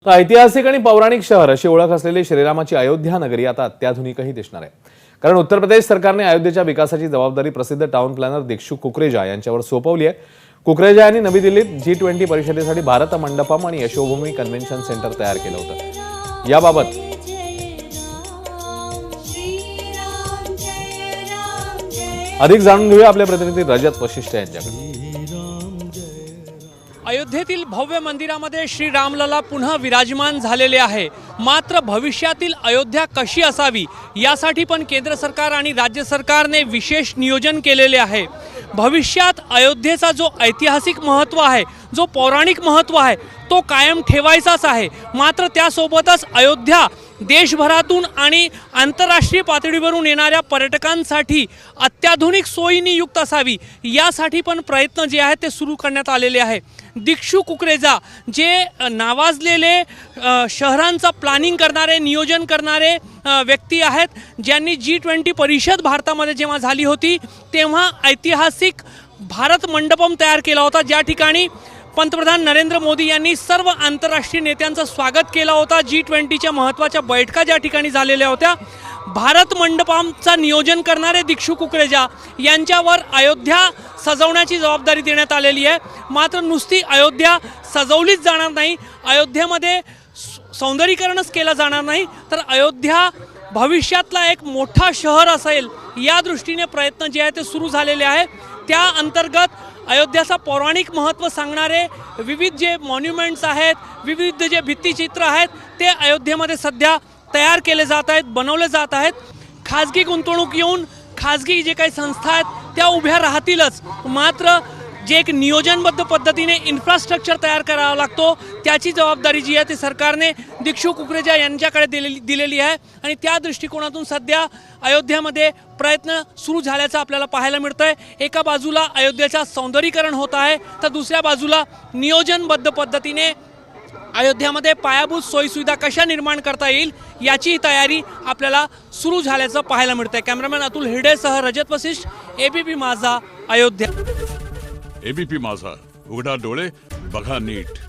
ऐतिहासिक आणि पौराणिक शहर अशी ओळख असलेली श्रीरामाची अयोध्या नगरी आता अत्याधुनिकही दिसणार आहे। कारण उत्तर प्रदेश सरकारने अयोध्येच्या विकासाची जबाबदारी प्रसिद्ध टाउन प्लॅनर दीक्षू कुकरेजा यांच्यावर सोपवली आहे। कुकरेजा यांनी नवी दिल्लीत G20 परिषदेसाठी भारत मंडपम आणि यशोभूमी कन्व्हेन्शन सेंटर तयार केलं होतं। याबाबत अधिक जाणून घेऊया आपल्या प्रतिनिधी रजत वशिष्ठ यांच्याकडून। अयोध्येतील भव्य मंदिरामध्ये श्री रामलला पुन्हा विराजमान झालेले आहे। मात्र भविष्यातील अयोध्या कशी असावी यासाठी पण केंद्र सरकार आणि राज्य सरकारने विशेष नियोजन केलेले आहे। भविष्यात अयोध्येचा जो ऐतिहासिक महत्त्व आहे, जो पौराणिक महत्त्व आहे, तो कायम ठेवायचाच आहे। मात्र त्यासोबतच अयोध्या देशभरातून आणि आंतरराष्ट्रीय पातळीवरून येणाऱ्या पर्यटकांसाठी अत्याधुनिक सोयींनी युक्त असावी यासाठी पण प्रयत्न जे आहेत ते सुरू करण्यात आलेले आहे। दीक्षू कुकरेजा जे नावाजलेले शहरांचा प्लॅनिंग करणारे, नियोजन करणारे व्यक्ती आहेत, ज्यांनी G20 परिषद भारतामध्ये जेव्हा झाली होती तेव्हा ऐतिहासिक भारत मंडपम तयार केला होता, ज्या ठिकाणी पंतप्रधान नरेंद्र मोदी यांनी सर्व आंतरराष्ट्रीय नेत्यांचं स्वागत केलं होतं। G20च्या महत्त्वाच्या बैठका ज्या ठिकाणी झालेल्या होत्या, भारत मंडपमचा नियोजन करणारे दीक्षू कुकरेजा यांच्यावर अयोध्या सजवण्याची जबाबदारी देण्यात आलेली आहे। मात्र नुसती अयोध्या सजवलीच जाणार नाही, अयोध्येमध्ये सौंदर्यीकरणच केलं जाणार नाही, तर अयोध्या भविष्यातला एक मोठा शहर असेल या दृष्टीने प्रयत्न जे आहे ते सुरू झालेले आहे। त्या अंतर्गत अयोध्याचा पौराणिक महत्त्व सांगणारे विविध जे मॉन्युमेंट्स आहेत, विविध जे भित्तिचित्र आहेत, ते अयोध्येमध्ये सध्या तयार केले जात आहेत, बनवले जात आहेत। खाजगी गुंतवणूक येऊन खाजगी जे काही संस्था आहेत त्या उभ्या राहतीलच, मात्र जे एक नियोजनबद्ध पद्धतीने इन्फ्रास्ट्रक्चर तयार करावा लागतो त्याची जबाबदारी जी आहे ती सरकारने दीक्षू कुकरेजा यांच्याकडे दिलेली आहे। आणि त्या दृष्टिकोनातून सध्या अयोध्येमध्ये प्रयत्न सुरू झाल्याचं आपल्याला पाहायला मिळतंय। एका बाजूला अयोध्येचं सौंदर्यीकरण होत आहे, तर दुसऱ्या बाजूला नियोजनबद्ध पद्धतीने अयोध्येमध्ये पायाभूत सोयीसुविधा कशा निर्माण करता येईल याची तयारी आपल्याला सुरू झाल्याचं पाहायला मिळतंय। कॅमेरामॅन अतुल हिरडेसह रजत वशिष्ठ, ABP माझा, अयोध्या। ABP माझा, उघडा डोळे बघा नीट।